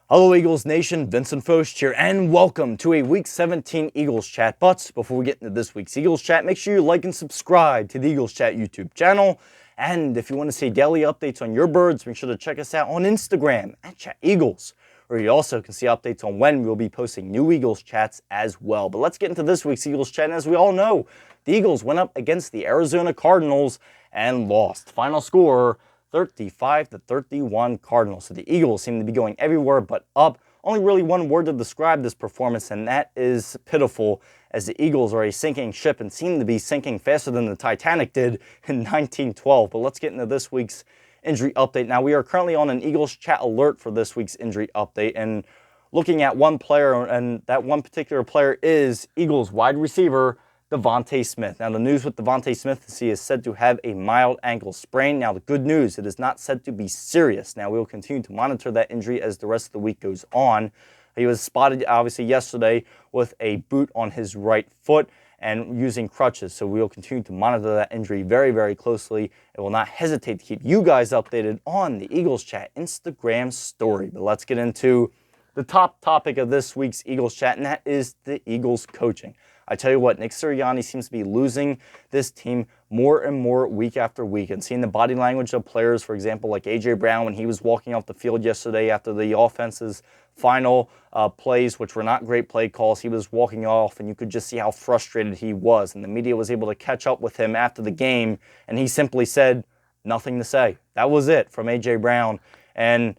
Hello Eagles Nation, Vincent Focht here, and welcome to a Week 17 Eagles Chat. But before we get into this week's Eagles Chat, make sure you like and subscribe to the Eagles Chat YouTube channel. And if you want to see daily updates on your birds, make sure to check us out on Instagram at Chat Eagles, where you also can see updates on when we'll be posting new Eagles Chats as well. But let's get into this week's Eagles Chat. And as we all know, the Eagles went up against the Arizona Cardinals and lost. Final score, 35-31 Cardinals. So the Eagles seem to be going everywhere but up. Only really one word to describe this performance, and that is pitiful, as the Eagles are a sinking ship and seem to be sinking faster than the Titanic did in 1912. But let's get into this week's injury update. Now, we are currently on an Eagles Chat alert for this week's injury update, and looking at one player, and that one particular player is Eagles wide receiver DeVonta Smith. Now, the news with DeVonta Smith is he is said to have a mild ankle sprain. Now, the good news, it is not said to be serious. Now, we will continue to monitor that injury as the rest of the week goes on. He was spotted, obviously, yesterday with a boot on his right foot and using crutches. So we will continue to monitor that injury very, very closely. And will not hesitate to keep you guys updated on the Eagles Chat Instagram story. But let's get into the top topic of this week's Eagles Chat, and that is the Eagles coaching. I tell you what, Nick Sirianni seems to be losing this team more and more week after week, and seeing the body language of players, for example, like A.J. Brown when he was walking off the field yesterday after the offense's final plays, which were not great play calls. He was walking off, and you could just see how frustrated he was, and the media was able to catch up with him after the game, and he simply said, nothing to say. That was it from A.J. Brown, and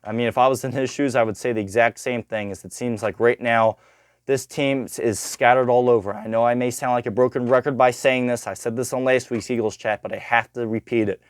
I mean, if I was in his shoes, I would say the exact same thing. As it seems like right now, this team is scattered all over. I know I may sound like a broken record by saying this. I said this on last week's Eagles Chat, but I have to repeat it.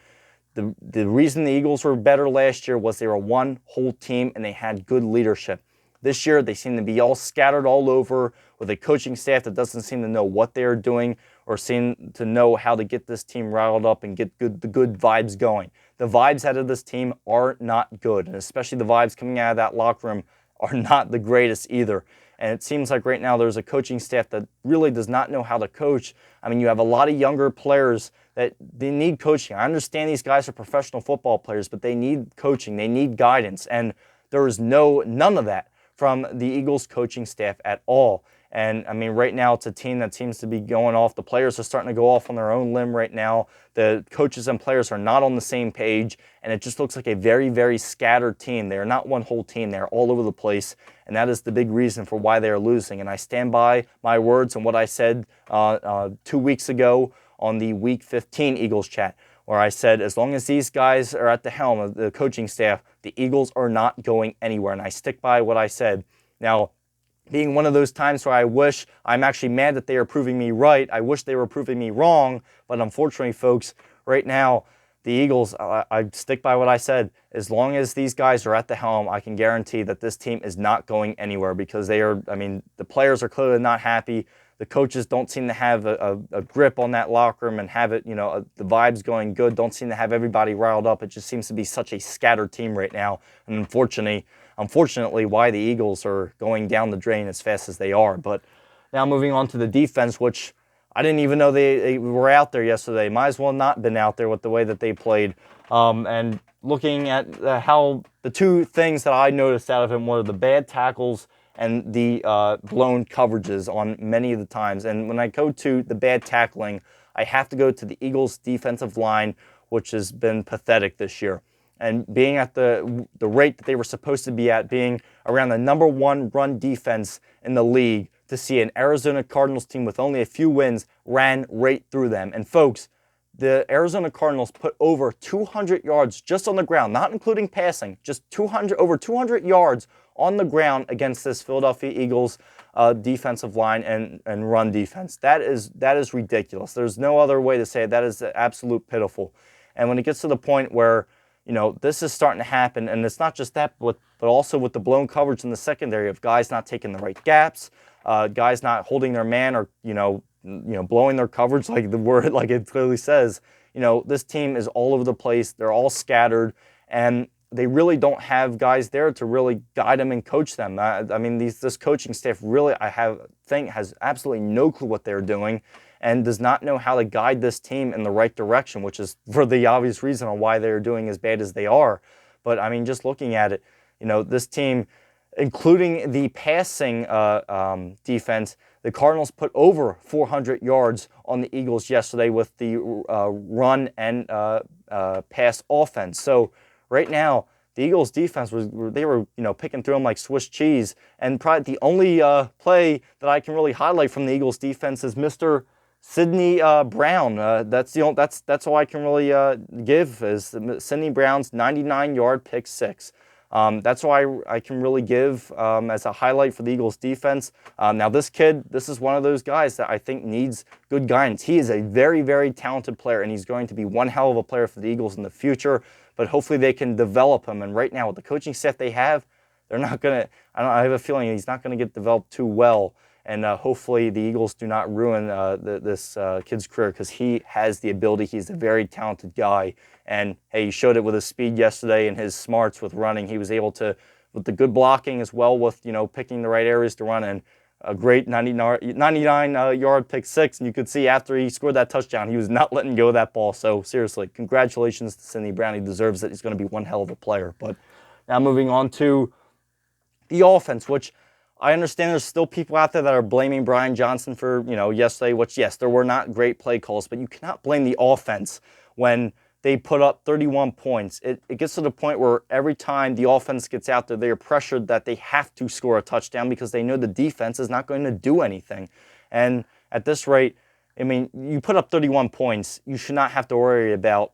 The reason the Eagles were better last year was they were one whole team and they had good leadership. This year, they seem to be all scattered all over with a coaching staff that doesn't seem to know what they're doing or seem to know how to get this team riled up and get the good vibes going. The vibes out of this team are not good, and especially the vibes coming out of that locker room are not the greatest either. And it seems like right now there's a coaching staff that really does not know how to coach. I mean, you have a lot of younger players that they need coaching. I understand these guys are professional football players, but they need coaching. They need guidance. And there is none of that from the Eagles coaching staff at all. And I mean, right now it's a team that seems to be going off. The players are starting to go off on their own limb right now. The coaches and players are not on the same page, and it just looks like a very, very scattered team. They are not one whole team. They're all over the place, and that is the big reason for why they are losing. And I stand by my words and what I said 2 weeks ago on the Week 15 Eagles Chat, where I said, as long as these guys are at the helm of the coaching staff, the Eagles are not going anywhere, and I stick by what I said. Now, being one of those times where I'm actually mad that they are proving me right. I wish they were proving me wrong, but unfortunately, folks, right now, the Eagles, I stick by what I said. As long as these guys are at the helm, I can guarantee that this team is not going anywhere because the players are clearly not happy. The coaches don't seem to have a grip on that locker room and have it, the vibes going good, don't seem to have everybody riled up. It just seems to be such a scattered team right now. And unfortunately, why the Eagles are going down the drain as fast as they are. But now moving on to the defense, which I didn't even know they were out there yesterday. Might as well not been out there with the way that they played. And looking at how the two things that I noticed out of him were the bad tackles and the blown coverages on many of the times. And when I go to the bad tackling, I have to go to the Eagles' defensive line, which has been pathetic this year. And being at the rate that they were supposed to be at, being around the number one run defense in the league, to see an Arizona Cardinals team with only a few wins ran right through them. And folks, the Arizona Cardinals put over 200 yards just on the ground, not including passing, just over 200 yards on the ground against this Philadelphia Eagles defensive line and run defense. That is ridiculous. There's no other way to say it. That is absolute pitiful. And when it gets to the point where this is starting to happen, and it's not just that, but also with the blown coverage in the secondary of guys not taking the right gaps, guys not holding their man, or blowing their coverage like the word, like it clearly says. This team is all over the place. They're all scattered, and they really don't have guys there to really guide them and coach them. This coaching staff really, has absolutely no clue what they're doing, and does not know how to guide this team in the right direction, which is for the obvious reason on why they're doing as bad as they are. But just looking at it, this team, including the passing defense, the Cardinals put over 400 yards on the Eagles yesterday with the run and pass offense. So right now, the Eagles defense they were picking through them like Swiss cheese. And probably the only play that I can really highlight from the Eagles defense is Mr. Sidney Brown. That's all I can really give is Sidney Brown's 99-yard pick six. That's why I can really give as a highlight for the Eagles defense. Now this kid, this is one of those guys that I think needs good guidance. He is a very, very talented player, and he's going to be one hell of a player for the Eagles in the future, but hopefully they can develop him. And right now with the coaching staff they have, they're not going to, I have a feeling he's not going to get developed too well. And hopefully the Eagles do not ruin this kid's career, because he has the ability. He's a very talented guy. And, hey, he showed it with his speed yesterday and his smarts with running. He was able to, with the good blocking as well, with, picking the right areas to run, and a great 99-yard pick six. And you could see after he scored that touchdown, he was not letting go of that ball. So, seriously, congratulations to Sidney Brown. He deserves it. He's going to be one hell of a player. But now moving on to the offense, which I understand there's still people out there that are blaming Brian Johnson for, yesterday, which, yes, there were not great play calls, but you cannot blame the offense when they put up 31 points. It gets to the point where every time the offense gets out there, they are pressured that they have to score a touchdown because they know the defense is not going to do anything. And at this rate, I mean, you put up 31 points, you should not have to worry about,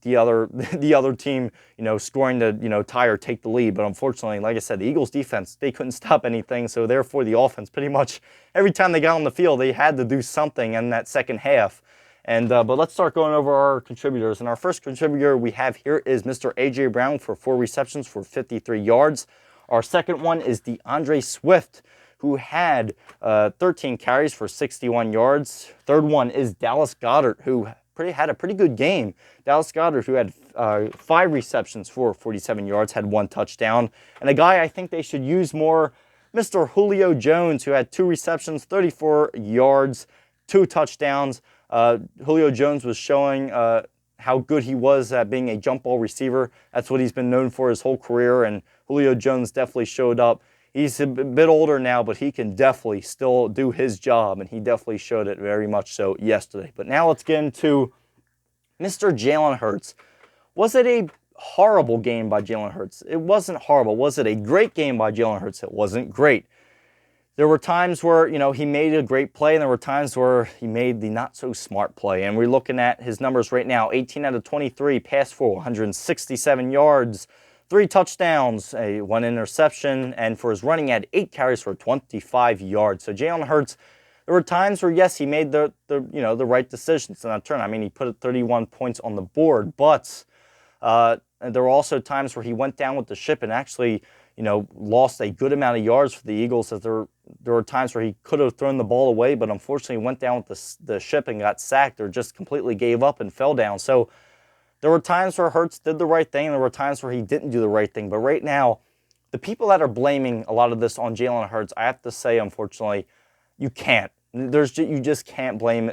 the other team, scoring to, tie or take the lead. But unfortunately, like I said, the Eagles defense, they couldn't stop anything. So therefore, the offense, pretty much every time they got on the field, they had to do something in that second half. And but let's start going over our contributors. And our first contributor we have here is Mr. A.J. Brown for 4 receptions for 53 yards. Our second one is DeAndre Swift, who had 13 carries for 61 yards. Third one is Dallas Goedert, who had a pretty good game. Dallas Goedert, who had 5 receptions for 47 yards, had 1 touchdown. And a guy I think they should use more, Mr. Julio Jones, who had 2 receptions, 34 yards, 2 touchdowns. Julio Jones was showing how good he was at being a jump ball receiver. That's what he's been known for his whole career, and Julio Jones definitely showed up. He's a bit older now, but he can definitely still do his job, and he definitely showed it very much so yesterday. But now let's get into Mr. Jalen Hurts. Was it a horrible game by Jalen Hurts? It wasn't horrible. Was it a great game by Jalen Hurts? It wasn't great. There were times where, he made a great play, and there were times where he made the not-so-smart play. And we're looking at his numbers right now. 18 out of 23, passed for 167 yards, 3 touchdowns, 1 interception, and for his running, he had 8 carries for 25 yards. So Jalen Hurts, there were times where, yes, he made the right decisions in that turn. I mean, he put 31 points on the board, but there were also times where he went down with the ship and actually, lost a good amount of yards for the Eagles, as there were times where he could have thrown the ball away, but unfortunately went down with the ship and got sacked, or just completely gave up and fell down. So there were times where Hurts did the right thing, and there were times where he didn't do the right thing. But right now, the people that are blaming a lot of this on Jalen Hurts, I have to say, unfortunately, you can't. You just can't blame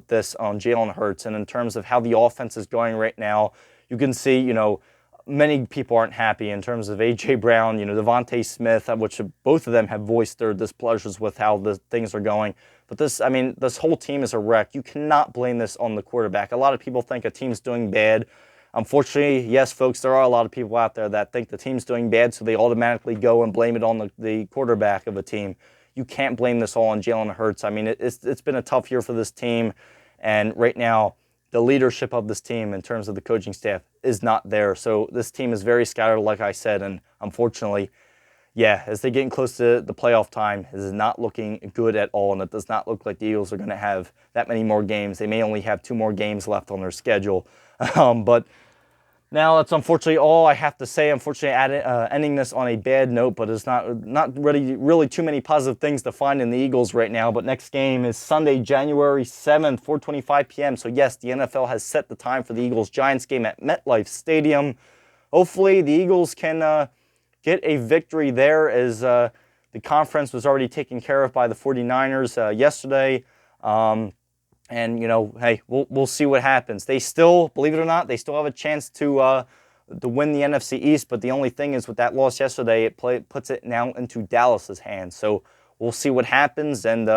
this on Jalen Hurts. And in terms of how the offense is going right now, you can see, many people aren't happy in terms of A.J. Brown, Devontae Smith, which both of them have voiced their displeasures with how the things are going. But this whole team is a wreck. You cannot blame this on the quarterback. A lot of people think a team's doing bad. Unfortunately, yes, folks, there are a lot of people out there that think the team's doing bad, so they automatically go and blame it on the quarterback of a team. You can't blame this all on Jalen Hurts. I mean, it's been a tough year for this team, and right now, the leadership of this team in terms of the coaching staff is not there. So this team is very scattered, like I said, and unfortunately, yeah, as they're getting close to the playoff time, it is not looking good at all, and it does not look like the Eagles are going to have that many more games. They may only have 2 more games left on their schedule. But now that's unfortunately all I have to say. Unfortunately, ending this on a bad note, but it's not really too many positive things to find in the Eagles right now. But next game is Sunday, January 7th, 4:25 p.m. So yes, the NFL has set the time for the Eagles-Giants game at MetLife Stadium. Hopefully, the Eagles can get a victory there, as the conference was already taken care of by the 49ers yesterday. And, hey, we'll see what happens. They still, believe it or not, they still have a chance to to win the NFC East, but the only thing is with that loss yesterday, it puts it now into Dallas's hands. So we'll see what happens and,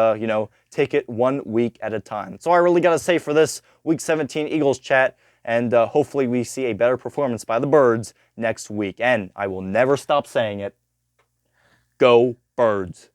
take it 1 week at a time. That's all I really got to say for this Week 17 Eagles chat, and hopefully we see a better performance by the Birds next week. And I will never stop saying it. Go Birds.